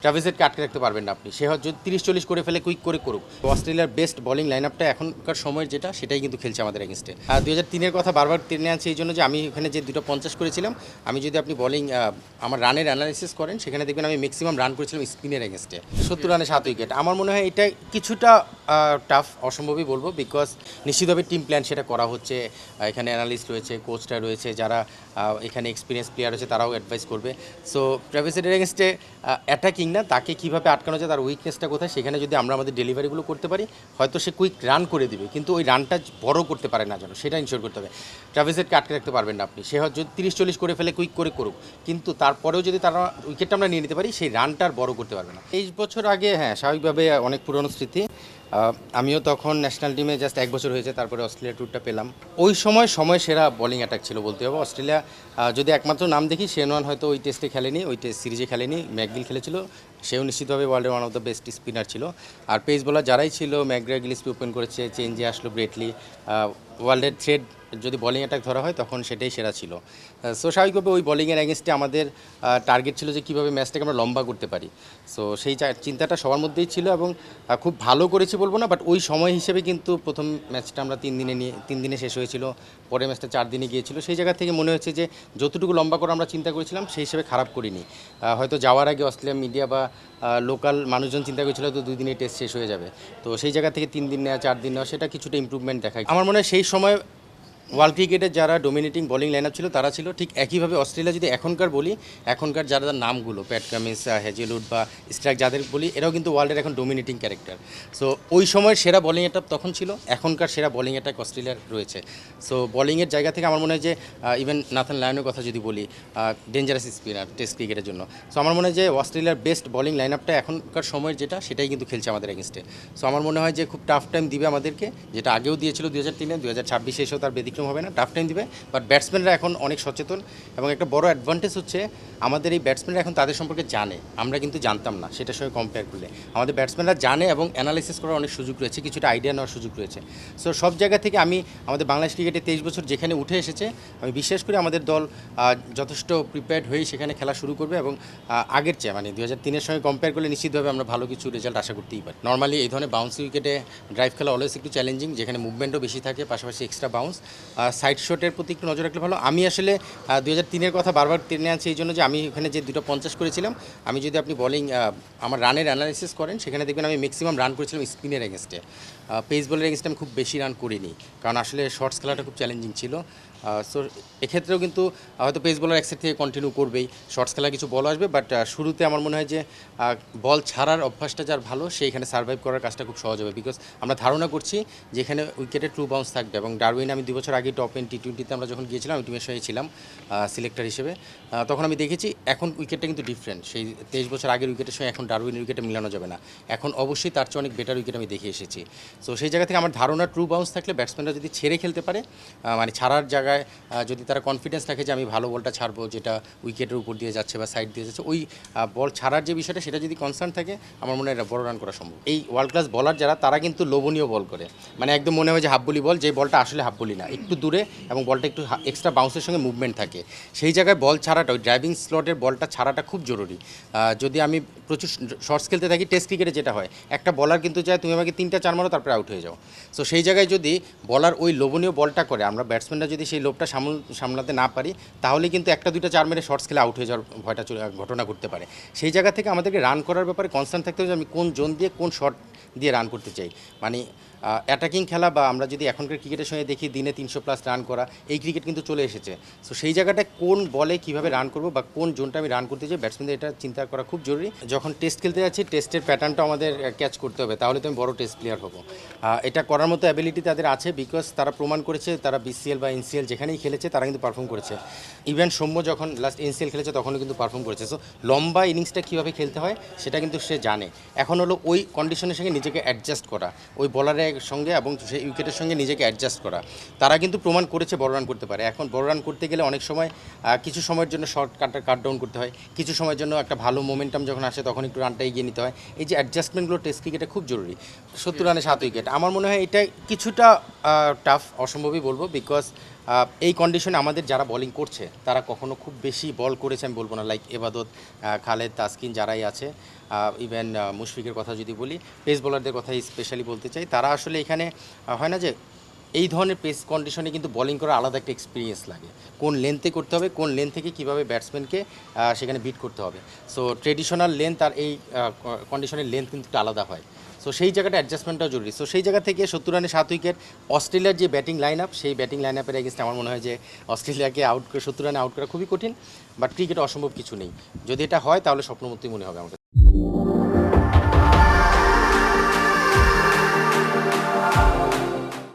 ট্রাভিসেটকে আটকে রাখতে পারবেন না আপনি। সে হয়তো যদি ৩০-৪০ করে ফেলে কুইক করে করুক। অস্ট্রেলিয়ার বেস্ট বোলিং লাইন আপটা এখনকার সময়ের যেটা সেটাই কিন্তু খেলছে আমাদের এগেনস্টে। ২০০৩-এর কথা বারবার টেনে আনছি এই জন্য যে আমি ওখানে যে ২৫০ করেছিলাম, আমি যদি আপনি বোলিং আমার রানের অ্যানালিসিস করেন সেখানে দেখবেন আমি ম্যাক্সিমাম রান করেছিলাম স্পিনের এগেনস্টে ৭০ রানে ৭ উইকেট। আমার মনে হয় এটা কিছুটা টাফ, অসম্ভবই বলবো, বিকজ নিশ্চিতভাবে টিম প্ল্যান সেটা করা হচ্ছে। এখানে অ্যানালিস্ট রয়েছে, কোচটা রয়েছে, যারা এখানে এক্সপিরিয়েন্স প্লেয়ার আছে তারাও অ্যাডভাইস করবে। সো ট্রাভিসেটের এগেনস্টে অ্যাটাকিং না, তাকে কীভাবে আটকানো যায়, তার উইকনেসটা কোথায়, সেখানে যদি আমরা আমাদের ডেলিভারিগুলো করতে পারি হয়তো সে কুইক রান করে দিবে, কিন্তু ওই রানটা বড় করতে পারে না যেন, সেটা ইনশিওর করতে হবে। ট্রাভিসেটকে আটকে রাখতে পারবেন না আপনি। সে হয়তো যদি ৩০-৪০ করে ফেলে কুইক করে করুক, কিন্তু তারপরেও যদি তারা উইকেটটা আমরা নিয়ে নিতে পারি সেই রানটা আর বড় করতে পারবে না। ২৩ বছর আগে হ্যাঁ, স্বাভাবিকভাবে অনেক পুরনো স্মৃতি। আমিও তখন ন্যাশনাল টিমে জাস্ট ১ বছর হয়েছে, তারপরে অস্ট্রেলিয়া ট্যুরটা পেলাম। ওই সময় সেরা বোলিং অ্যাটাক ছিল বলতে হবে। অস্ট্রেলিয়া যদি একমাত্র নাম দেখি, শেন ওয়ান হয়তো ওই টেস্টে খেলেনি, ওই টেস্ট সিরিজে খেলেনি, ম্যাকগিল খেলেছিল, সেও নিশ্চিতভাবে ওয়ার্ল্ডের one of the best spinner ছিল। আর পেস বোলার যারাই ছিল, ম্যাকগ্রা, গিলিসপি ওপেন করেছে, চেঞ্জে আসলো ব্রেটলি, ওয়ার্ল্ডের থ্রেড যদি বোলিং অ্যাটাক ধরা হয় তখন সেটাই সেরা ছিল। সো স্বাভাবিকভাবে ওই বোলিংয়ের এগেনস্টে আমাদের টার্গেট ছিল যে কীভাবে ম্যাচটাকে আমরা লম্বা করতে পারি। সো সেই চিন্তাটা সবার মধ্যেই ছিল এবং খুব ভালো করেছি বলবো না, বাট ওই সময় হিসেবে কিন্তু প্রথম ম্যাচটা আমরা ৩ দিনে শেষ হয়েছিল, পরের ম্যাচটা ৪ দিনে গিয়েছিল। সেই জায়গা থেকে মনে হচ্ছে যে যতটুকু লম্বা করে আমরা চিন্তা করেছিলাম সেই হিসেবে খারাপ করিনি। হয়তো যাওয়ার আগে অস্ট্রেলিয়ান মিডিয়া বা লোকাল মানুষজন চিন্তা করেছিল তো 2 দিনে টেস্ট শেষ হয়ে যাবে, তো সেই জায়গা থেকে 3 দিন নেওয়া, 4 দিন নেওয়া, সেটা কিছুটা ইমপ্রুভমেন্ট দেখায়। আমার মনে হয় সেই সময় ওয়ার্ল্ড ক্রিকেটের যারা ডোমিনেটিং বোলিং লাইন আপ ছিল তারা ছিল, ঠিক একইভাবে অস্ট্রেলিয়া যদি এখনকার বলি, এখনকার যারা নামগুলো প্যাট কামিন্স, হেজেলউড বা স্ট্রাইক যাদের বলি, এরাও কিন্তু ওয়ার্ল্ডের এখন ডোমিনেটিং ক্যারেক্টার। সো ওই সময়ের সেরা বোলিং অ্যাটাক তখন ছিল, এখনকার সেরা বোলিং অ্যাটাক অস্ট্রেলিয়ার রয়েছে। সো বোলিংয়ের জায়গা থেকে আমার মনে হয় যে ইভেন নাথান লায়নের কথা যদি বলি, ডেঞ্জারাস স্পিনার টেস্ট ক্রিকেটের জন্য। সো আমার মনে হয় যে অস্ট্রেলিয়ার বেস্ট বোলিং লাইন আপটা এখনকার সময়ের যেটা সেটাই কিন্তু খেলছে আমাদের এগেনস্টে। সো আমার মনে হয় যে খুব টাফ টাইম দিবে আমাদেরকে, যেটা আগেও দিয়েছিল 2003-এ, 2026 এসেও তার ব্যতিক্রম হবে না, টাফ টাইম দিবে। বাট ব্যাটসম্যানরা এখন অনেক সচেতন এবং একটা বড় অ্যাডভান্টেজ হচ্ছে আমাদের এই ব্যাটসম্যানরা এখন তাদের সম্পর্কে জানে, আমরা কিন্তু জানতাম না, সেটার সঙ্গে কম্পেয়ার করলে আমাদের ব্যাটসম্যানরা জানে এবং অ্যানালাইসিস করার অনেক সুযোগ রয়েছে, কিছুটা আইডিয়া নেওয়ার সুযোগ রয়েছে। সো সব জায়গা থেকে আমি আমাদের বাংলাদেশ ক্রিকেটে 23 বছর যেখানে উঠে এসেছে, আমি বিশ্বাস করি আমাদের দল যথেষ্ট প্রিপেয়ার্ড হয়েই সেখানে খেলা শুরু করবে এবং আগের চেয়ে মানে 2003-এর সঙ্গে কম্পেয়ার করলে নিশ্চিতভাবে আমরা ভালো কিছু রেজাল্ট আশা করতেই পারি। নর্মালি এই ধরনের বাউন্সি উইকেটে ড্রাইভ খেলা অলওয়েজ একটু চ্যালেঞ্জিং, যেখানে মুভমেন্টও বেশি থাকে, পাশাপাশি এক্সট্রা বাউন্স, সাইড শটের প্রতি একটু নজর রাখলে ভালো। আমি আসলে 2003-এর কথা বারবার টেনে আনছি এই জন্য যে আমি ওখানে যে 250 করেছিলাম, আমি যদি আপনি বোলিং আমার রানের অ্যানালিসিস করেন সেখানে দেখবেন আমি ম্যাক্সিমাম রান করেছিলাম স্পিনের এগেনস্টে। পেস বলের এগেনস্টে আমি খুব বেশি রান করিনি, কারণ আসলে শর্টস খেলাটা খুব চ্যালেঞ্জিং ছিল। সো এক্ষেত্রেও কিন্তু হয়তো পেস বলার এক সাইড থেকে কন্টিনিউ করবেই, শর্টস খেলা কিছু বল আসবে, বাট শুরুতে আমার মনে হয় যে বল ছাড়ার অভ্যাসটা যার ভালো সেইখানে সার্ভাইভ করার কাজটা খুব সহজ হবে, বিকজ আমরা ধারণা করছি যে এখানে উইকেটে ট্রু বাউন্স থাকবে। এবং ডারউইন আমি 2 বছর আগে টপ এন্ড টি20-তে আমরা যখন গিয়েছিলাম, আমি টিমের সঙ্গে ছিলাম সিলেক্টর হিসেবে, তখন আমি দেখেছি এখন উইকেটটা কিন্তু ডিফারেন্ট। সেই 23 বছর আগের উইকেটের সঙ্গে এখন ডারউইনের উইকেটে মিলানো যাবে না, এখন অবশ্যই তার চেয়ে অনেক বেটার উইকেট আমি দেখে এসেছি। সো সেই জায়গা থেকে আমার ধারণা ট্রু বাউন্স থাকলে ব্যাটসম্যানরা যদি ছেড়ে খেলতে পারে, মানে ছাড়ার জায়গায় যদি তারা কনফিডেন্স রাখে যে আমি ভালো বলটা ছাড়বো যেটা উইকেটের উপর দিয়ে যাচ্ছে বা সাইড দিয়ে যাচ্ছে, ওই বল ছাড়ার যে বিষয়টা সেটা যদি কনসার্ন থাকে, আমার মনে হয় এটা বড় রান করা সম্ভব। এই ওয়ার্ল্ড ক্লাস বলার যারা, তারা কিন্তু লোভনীয় বল করে, মানে একদম মনে হয় যে হাফ বলি বল, যে বলটা আসলে হাফ বলি না, একটু দূরে এবং বলটা একটু এক্সট্রা বাউন্সের সঙ্গে মুভমেন্ট থাকে, সেই জায়গায় বল ছাড়াটা, ওই ড্রাইভিং স্লটের বলটা ছাড়াটা খুব জরুরি। যদি আমি প্রচুর শর্টস খেলতে থাকি, টেস্ট ক্রিকেটে যেটা হয়, একটা বলার কিন্তু চায় তুমি আমাকে 3-4 মারো তারপরে আউট হয়ে যাও। সো সেই জায়গায় যদি বলার ওই লোভনীয় বলটা করে, আমরা ব্যাটসম্যানরা যদি সেই লোভটা সামলাতে না পারি, তাহলে কিন্তু 1-2-4 মেরে শর্টস খেলে আউট হয়ে যাওয়ার ভয়টা ঘটনা করতে পারে। সেই জায়গা থেকে আমাদেরকে রান করার ব্যাপারে কনসার্ন থাকতে হবে যে আমি কোন জোন দিয়ে কোন শট দিয়ে রান করতে চাই। মানে অ্যাটাকিং খেলা বা আমরা যদি এখনকার ক্রিকেটের সঙ্গে দেখি দিনে 300+ রান করা, এই ক্রিকেট কিন্তু চলে এসেছে। সো সেই জায়গাটায় কোন বলে কীভাবে রান করবো বা কোন জোনটা আমি রান করতে চাই, ব্যাটসম্যানদের এটা চিন্তা করা খুব জরুরি। যখন টেস্ট খেলতে যাচ্ছি, টেস্টের প্যাটার্নটা আমাদের ক্যাচ করতে হবে, তাহলে তো আমি বড় টেস্ট প্লেয়ার হবো। এটা করার মতো অ্যাবিলিটি তাদের আছে, বিকজ তারা প্রমাণ করেছে, তারা BCL বা NCL যেখানেই খেলেছে তারা কিন্তু পারফর্ম করেছে। ইভেন সৌম্য যখন লাস্ট NCL খেলেছে তখনও কিন্তু পারফর্ম করেছে। সো লম্বা ইনিংসটা কীভাবে খেলতে হয় সেটা কিন্তু সে জানে। এখন হলো ওই কন্ডিশনের সঙ্গে নিজেকে অ্যাডজাস্ট করা, ওই বলারের সঙ্গে এবং সেই উইকেটের সঙ্গে নিজেকে অ্যাডজাস্ট করা। তারা কিন্তু প্রমাণ করেছে বড় রান করতে পারে। এখন বড় রান করতে গেলে অনেক সময় কিছু সময়ের জন্য শর্ট কাট ডাউন করতে হয়, কিছু সময়ের জন্য একটা ভালো মোমেন্টাম যখন আসে তখন একটু রানটা এগিয়ে নিতে হয়। এই যে অ্যাডজাস্টমেন্টগুলো টেস্ট ক্রিকেটে খুব জরুরি। 70 রানে 7 উইকেট, আমার মনে হয় এটা কিছুটা টাফ, অসম্ভবই বলবো, বিকজ এই কন্ডিশনে আমাদের যারা বোলিং করছে তারা কখনো খুব বেশি বল করেছে আমি বলবো না, লাইক এবাদত, খালেদ, তাসকিন যারাই আছে, ইভেন মুশফিকের কথা যদি বলি, পেস বোলারদের কথা স্পেশালি বলতে চাই, তারা আসলে এখানে হয় না যে এই ধরনের পেস কন্ডিশনে কিন্তু বোলিং করার আলাদা একটা এক্সপিরিয়েন্স লাগে, কোন লেন্থে করতে হবে, কোন লেন্থ থেকে কীভাবে ব্যাটসম্যানকে সেখানে বিট করতে হবে। সো ট্রেডিশনাল লেন্থ আর এই কন্ডিশনের লেন্থ কিন্তু একটু আলাদা হয়। সো সেই জায়গাটা অ্যাডজাস্টমেন্টটাও জরুরি। সো সেই জায়গা থেকে 70 রানে 7 উইকেট, অস্ট্রেলিয়ার যে ব্যাটিং লাইন আপ, সেই ব্যাটিং লাইন আপের এগেন্স্টে আমার মনে হয় যে অস্ট্রেলিয়াকে 70 রানে আউট করা খুবই কঠিন, বাট ক্রিকেটে অসম্ভব কিছু নেই। যদি এটা হয় তাহলে স্বপ্নমূর্তি মনে হবে আমার কাছে।